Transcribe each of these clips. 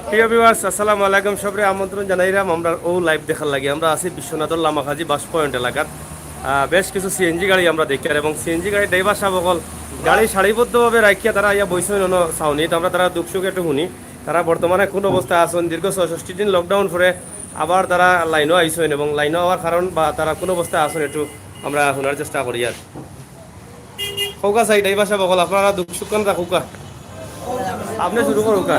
প্রিয় ভিউয়ার্স আসসালামু আলাইকুম সবরে আমন্ত্রণ জানাইলাম আমরা ও লাইভ দেখার লাগে আমরা আছি বিশ্বনাথর লামাখাজি বাস পয়েন্ট এলাকার বেশ কিছু সিএনজি গাড়ি আমরা দেখি আর এবং সিএনজি গাড়ি ড্রাইভার সাহেব সকল গাড়ি সারিবদ্ধভাবে রাখিয়া তারা ইয়া বৈষয় চাওনি তো আমরা তারা দুঃখ সুখ একটু শুনি তারা বর্তমানে কোন অবস্থায় আছেন দীর্ঘ ৬৬ দিন লকডাউন করে আবার তারা লাইনও আইসেন এবং লাইনও হওয়ার কারণ বা তারা কোন অবস্থায় আছেন একটু আমরা শোনার চেষ্টা করি আর কৌকা চাই ড্রাইভার সাহেব সকল আপনারা দুঃখ সুখ রাখুকা আপনি শুরু করুকা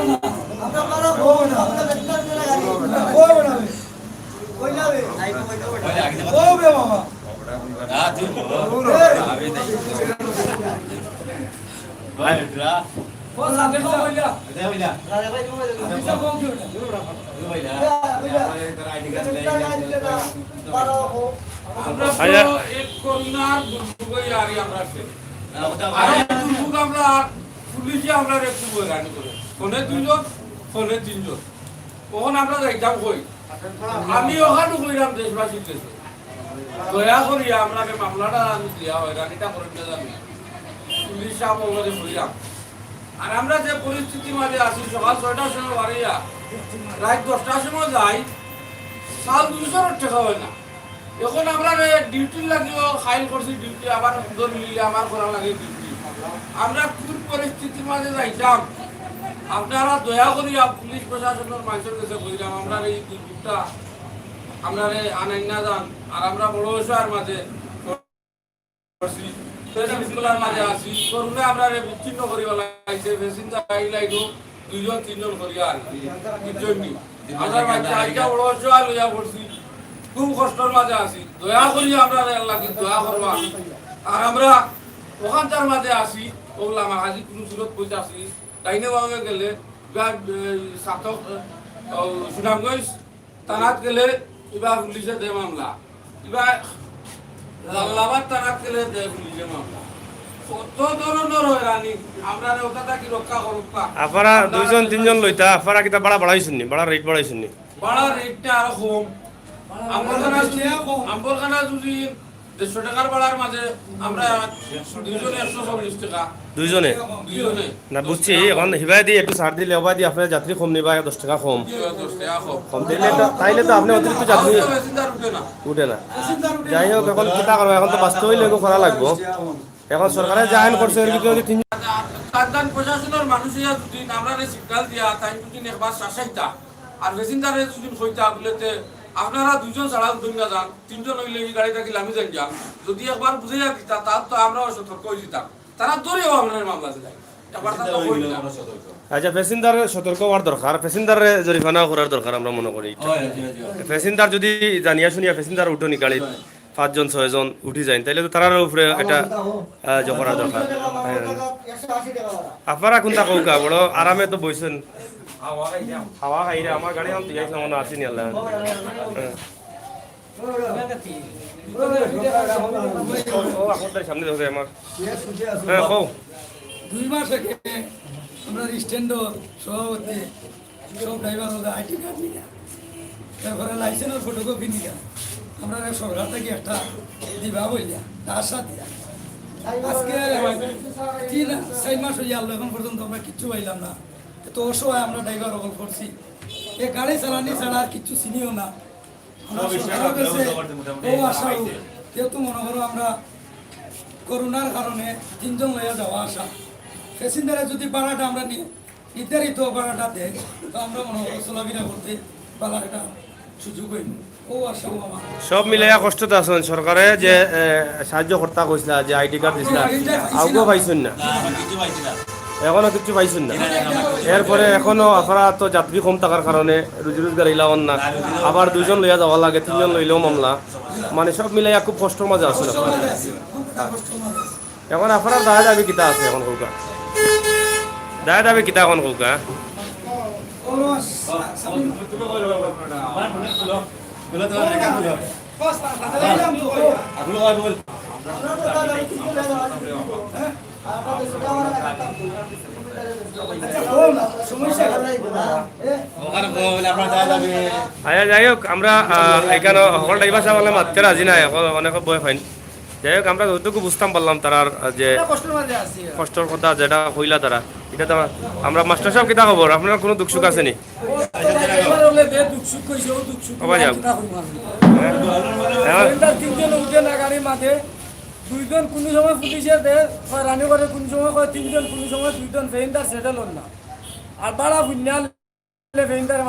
পুলিশে আমরা একটু বৈরানি করে ফোনে দুইজন ফোনে তিনজন কখন আমরা যাইতাম কই আমি ওখানে কইলাম দেশবাসীর কাছে দয়া করি আমরা মামলাটা দিয়া হয়রানিটা করে যাবি পুলিশ সাহেব ওখানে কইলাম আর আমরা যে পরিস্থিতির মাঝে আছি সকাল ৬টার সময় বাড়িয়া রাত ১০টার সময় যাই সাল ২০০ টাকা হয় না এখন আমরা ডিউটি লাগিও ফাইল করছি ডিউটি আবার সুন্দর মিলিয়ে আমার করা লাগে ডিউটি আমরা কোন পরিস্থিতির মাঝে যাইতাম আপনারা দয়া করি পুলিশ প্রশাসনের মানুষের কাছে বললাম আমরা এই দুর্যোগটা আমরা আনাই না যান আর আমরা বড় বিষয়ের মাঝে মাঝে আছি করুণে আমরা বিচ্ছিন্ন করিবা লাগছে প্যাসেঞ্জার আইলাইতো দুইজন তিনজন করিয়া আর তিনজনই আমরা মাঝে আইটা বড় বিষয় লইয়া পড়ছি খুব কষ্টের মাঝে আছি দয়া করি আমরা আল্লাহকে দয়া করবা আর আমরা ওখানকার মাঝে আসি ওগুলা আমার আজি কোনো সুরত পয়সা আসি ডাইনে বামে গেলে সাতক সুনামগঞ্জ থানাত গেলে এবার পুলিশে দে মামলা এবার লাল্লাবাদ থানাত গেলে দে পুলিশে মামলা কত ধরনের হয়রানি আমরা ওটা কি রক্ষা করুকা আপনারা দুইজন তিনজন লইতা আপনারা কিতা বাড়া বাড়াইছেন বাড়া রেট বাড়াইছেন বাড়া রেটটা আরো কম আম্বরখানা যদি ১৫০ টাকার ভাড়ার মাঝে আমরা দুইজনে ১৪০ টাকা দুইজনে না বুঝছি এখন হিবাই দিয়ে একটু ছাড় দিলে ওবাই দিয়ে আপনার যাত্রী কম নিবা ১০ টাকা কম কম দিলে তো তাইলে তো আপনি অতিরিক্ত যাত্রী উঠে না যাই হোক এখন কিতা করবো এখন তো বাস্তবই লেগো করা লাগবো এখন সরকারে যা আইন করছে এর ভিতরে তিন প্রশাসনের মানুষ যদি আমরা সিগন্যাল দিয়া তাই যদি একবার শাসাইতা আর প্যাসেঞ্জারে যদি হইতা বলেতে আপনারা দুইজন ছাড়া উঠুন না যান তিনজন হইলে এই গাড়ি থাকি আমি যাই যান যদি একবার বুঝে দিতা তার তো আমরাও সতর্ক হয়ে যেতাম তারা ধরেও আপনার মামলা দিলাই আচ্ছা প্যাসেঞ্জারের সতর্ক হওয়ার দরকার প্যাসেঞ্জারের জরিমানা করার দরকার আমরা মনে করি প্যাসেঞ্জার যদি জানিয়া শুনিয়া প্যাসেঞ্জার উঠোনি গাড়ি ৫ জন ৬ জন উঠি যায় তাইলে তো তারার উপরে এটা করার দরকার আপনারা কোনটা কৌকা বড় আরামে তো বইছেন হাওয়া খাইরে আমার গাড়ি আমি তুই মনে আসিনি আল্লাহ আপনাদের সামনে ধরে আমার হ্যাঁ কও ২ মাস আগে আমরা স্ট্যান্ড সভাপতি সব ড্রাইভার আইটি কার্ড নিয়ে তারপরে লাইসেন্সের ফটোকপি নিয়ে আমরা সরকার থেকে একটা দিবা বললিয়া তার সাথে আজকে ৩-৪ মাস হয়ে গেল এখন পর্যন্ত আমরা কিচ্ছু পাইলাম না তো অসহায় আমরা ড্রাইভার অকল করছি এ গাড়ি চালানি ছাড়া আর কিচ্ছু চিনিও না ও আশা যেহেতু মনে করো আমরা করোনার কারণে ৩ জন লইয়া যাওয়া আসা প্যাসেঞ্জারে যদি ভাড়াটা আমরা নির্ধারিত ভাড়াটা দেয় তো আমরা মনে করো চলাফেরা করতে ভাড়াটা সুযোগ হইব ও আশা আমার সব মিলাইয়া কষ্টতে আছেন সরকারে যে সাহায্য কর্তা কইছিল যে আইডি কার্ড দিছিল আউগো পাইছেন না এখনো কিছু পাইছেন না এরপরে এখনো আপনারা তো যাত্রী কম থাকার কারণে রুজি রোজগার ইলাওয়ান না আবার ২ জন লইয়া যাওয়া লাগে ৩ জন লইলেও মামলা মানে সব মিলাইয়া খুব কষ্টের মাঝে আছেন এখন আপনার দায় দাবি কিতা আছে এখন কৌকা দায় দাবি কিতা এখন কৌকা আয়া যাই হোক আমরা এখানে সকল ড্রাইভার সাহেব মারতে রাজি নাই অনেক বয় ফাইন যাই হোক আমরা যতটুকু বুঝতাম পারলাম তারার যে কষ্টের মাঝে আছি কষ্টর কথা যেটা হইলা তারা এটা তো আমরা মাস্টার সাহেব কিতা খবর আপনার কোনো দুঃখ সুখ আছে নি এবার হলে যে দুঃখ সুখ কইছে ও দুঃখ সুখ আবার যাও। কিতা কইব আমি হ্যাঁ সিলিন্ডার তিনজন উঠে না গাড়ির মাঝে দুইজন কোন সময় পুলিশে দেয় রানি করে কোন সময় কয় তিনজন কোন সময় দুইজন সিলিন্ডার সেটেল হল না আর বাড়া বুঝাল সিলিন্ডার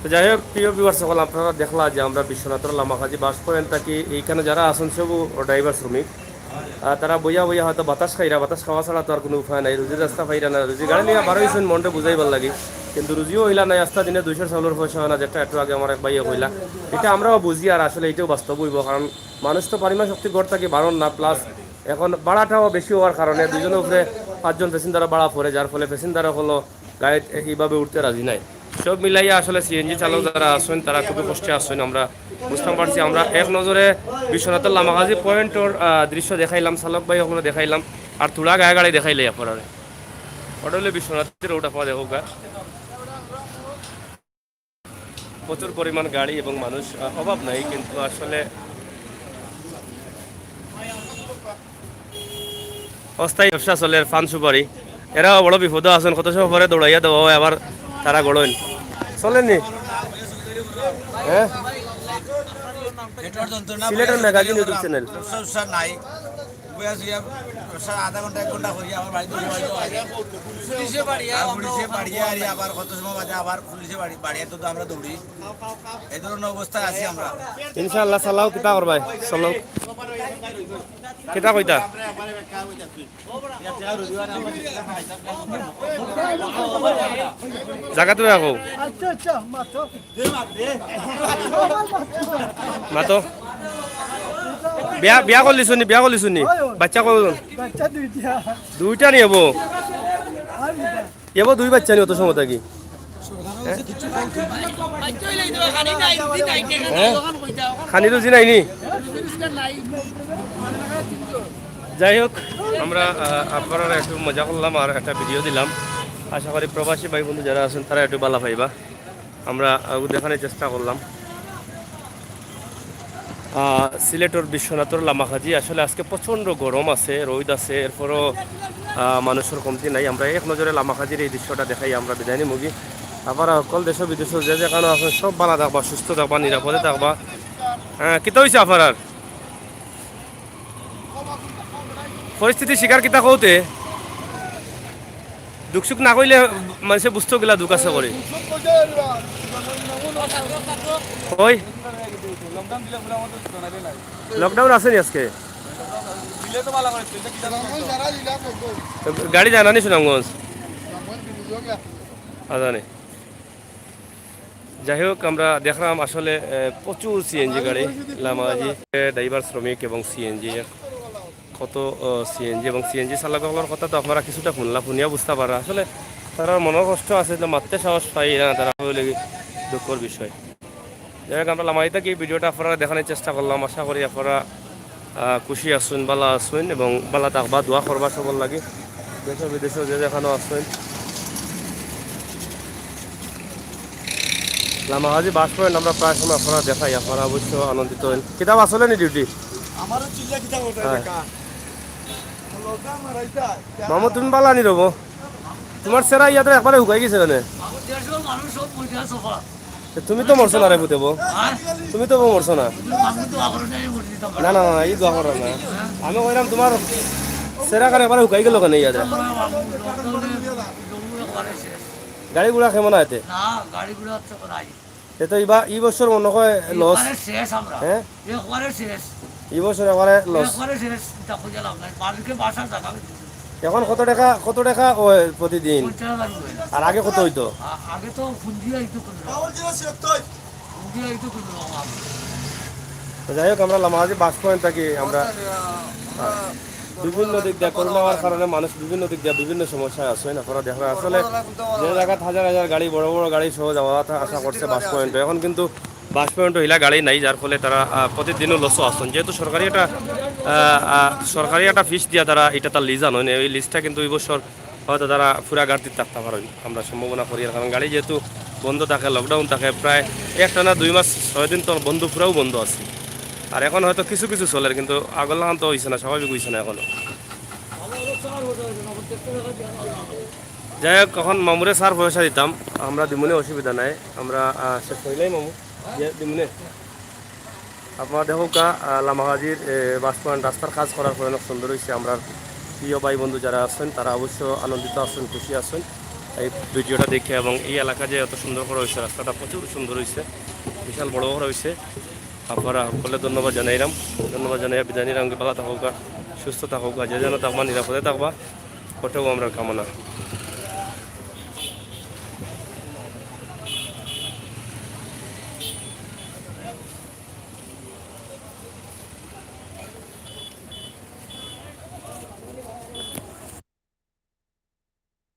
তো যাই হোক প্রিয় ভিউয়ার্স সকল আপনারা দেখলা যে আমরা বিশ্বনাথর লামাকাজি বাস পয়েন্ট থাকি এইখানে যারা আছেন সব ড্রাইভার শ্রমিক তারা বইয়া বইয়া হয়তো বাতাস খাইরা বাতাস খাওয়া ছাড়া তো আর কোনো উপায় নাই রুজির রাস্তা পাইরা না রুজি গাড়ি নিয়ে বারো হয়েছেন মনটা বুঝাইবার লাগে কিন্তু রুজিও হইলা নাই রাস্তা দিনে 200 চাউলের পয়সা হয় না যেটা একটু আগে আমার এক ভাইয়া হইলা এটা আমরাও বুঝি আর আসলে এটাও বাস্তব হইব কারণ মানুষ তো পরিমাণ শক্তি গড় থাকি বারণ না প্লাস এখন ভাড়াটাও বেশি হওয়ার কারণে দুজনের উপরে 5 জন প্যাসেঞ্জারও ভাড়া পড়ে যার ফলে প্যাসেঞ্জারও হলো গাড়ি এইভাবে উঠতে রাজি নাই সব মিলাইয়া আসলে সিএনজি চালক যারা আছেন তারা খুবই কষ্টে আছেন আমরা বুঝতে পারছি আমরা এক নজরে বিশ্বনাথের লামাকাজি পয়েন্টর দৃশ্য দেখাইলাম চালক ভাই ওখানে দেখাইলাম আর তুলা গায়ে গাড়ি দেখাইলে আপনারা ওটা হলে বিশ্বনাথের ওটা পাওয়া দেখো গা প্রচুর পরিমাণ গাড়ি এবং মানুষ অভাব নাই কিন্তু আসলে অস্থায়ী ব্যবসা চলে ফান সুপারি এরাও বড় বিপদ আছেন কত সময় পরে দৌড়াইয়া দেওয়া হয় আবার তারা গড়েন চলেননি হ্যাঁ সিলেটের ম্যাগাজিন ইউটিউব চ্যানেল নাই আধা ঘন্টা 1 ঘন্টা করি আবার বাড়িতে পুলিশে বাড়িয়ে আর আবার কত সময় বাজে আবার পুলিশে বাড়িয়ে তো আমরা দৌড়ি এই ধরনের অবস্থায় আছি আমরা ইনশাআল্লাহ চালাও কিতা করবাই চলো কিতা কইতা জায়গাতে রাখো মাতো বিয়া বিয়া করলিছ নি বাচ্চা কয়জন দুইটা নি হবো এবো দুই বাচ্চা নি অত সময় থাকি খানি রুজি নাই নি যাই হোক আমরা আপনারা একটু মজা করলাম আর একটা ভিডিও দিলাম আশা করি প্রবাসী ভাই বন্ধু যারা আছেন তারা একটু ভালো পাইবা আমরা দেখানোর চেষ্টা করলাম সিলেটর বিশ্বনাথর লামাকাজি আসলে আজকে প্রচণ্ড গরম আছে রোদ আছে এরপরও মানুষের কমতি নাই আমরা এক নজরে লামাকাজির এই দৃশ্যটা দেখাই আমরা বিদায় মুগি আবার সকল দেশ বিদেশ যে যেখানে আছেন সব ভালো থাকবা সুস্থ থাকবা নিরাপদে থাকবা হ্যাঁ কিতা হয়েছে আপনার পরিস্থিতি শিকার কিতা কৌতে দুঃখ সুখ না কইলে মানুষে বুঝতে গেলা দুঃখ আছে করে ওই লকডাউন আছে নি আজকে গাড়ি জানা নি সুনামগঞ্জ আজানে যাই হোক আমরা দেখলাম আসলে প্রচুর সিএনজি গাড়ি লামাকাজি ড্রাইভার শ্রমিক এবং সিএনজি কত সিএনজি এবং সিএনজি চালকগুলোর কথা তো আপনারা কিছুটা শুনিয়া বুঝতে পারা আসলে তারা মনের কষ্ট আছে মারতে সাহস পাই না তারা হইলে দুঃখের বিষয় যাই হোক আমরা লামাইতে কি ভিডিওটা আপনারা দেখানোর চেষ্টা করলাম আশা করি আপনারা খুশি আসুন বালা আসুন এবং বালা থাকবা দোয়া করবা সবর লাগে দেশ বিদেশে যে যেখানে আসুন লামাকাজি বাস পয়েন্ট আমরা প্রায় সময় আপনারা দেখাই আপনারা অবশ্য আনন্দিত হন কিতাব আসলে নি ডিউটি আমারও চিল্লা কিতা করতে মামু তুমি বালা নি রব তোমার সেরা ইয়াতে একবারে শুকাই গেছে কেন তুমি তো মরছো না রে পুতেব তুমি তো মরছো না না না না এই দোয়া করো না আমি কইলাম তোমার সেরা কারে একবারে শুকাই গেল কেন ইয়াতে গাড়ি গুড়া কেমন আছে তো এই বছর মনে হয় লস হ্যাঁ এই বছর একবারে লস এখন কত টাকা প্রতিদিন আর আগে কত হইতো আগে তো ফুঞ্জি আইতো যাই হোক আমরা লামাকাজি বাস পয়েন্ট থাকি আমরা বিভিন্ন দিক দিয়ে করোনা হওয়ার কারণে মানুষ বিভিন্ন দিক দিয়ে বিভিন্ন সমস্যায় আছে না আপনারা দেখা আসলে যে জায়গায় হাজার হাজার গাড়ি বড় বড় গাড়ি সহ যাওয়া আশা করছে বাস পয়েন্টে এখন কিন্তু বাস পয়েন্টও হিলা গাড়ি নাই যার ফলে তারা প্রতিদিনও লসও আসছেন যেহেতু সরকারি একটা ফিস দিয়া তারা এটা তার লিজ আনেন এই লিজটা কিন্তু এই বছর হয়তো তারা পুরা গাড়িতে থাকতে পারেন আমরা সম্ভাবনা করি কারণ গাড়ি যেহেতু বন্ধ থাকে লকডাউন থাকে প্রায় 1 টানা 2 মাস 6 দিন তো বন্ধ পুরাও বন্ধ আছে আর এখন হয়তো কিছু কিছু চলে কিন্তু আগর লাগান তো হয়েছে না, স্বাভাবিক হয়েছে না এখনো। যাই হোক, এখন মামুরে সার পয়সা দিতাম, আমরা দিমুনে অসুবিধা নাই, আমরা শেষ হইলাই মামু দিমুনে। আপনারা দেখো কা লামাহাজির বাস পয়েন্ট রাস্তার কাজ করার পরে অনেক সুন্দর হয়েছে। আমরা প্রিয় ভাই বন্ধু যারা আছেন তারা অবশ্য আনন্দিত আছেন, খুশি আছেন এই ভিডিওটা দেখে। এবং এই এলাকা যে এত সুন্দর করা হয়েছে, রাস্তাটা প্রচুর সুন্দর হয়েছে, বিশাল বড় করা হয়েছে। আপনারা সকলে ধন্যবাদ জানাইলাম, ধন্যবাদ জানাই বিদায় নিলাম। ভালো থাকুক, সুস্থ থাকুক, যে যেন থাকবা নিরাপদে থাকবা, ওটাও আমরা কামনা।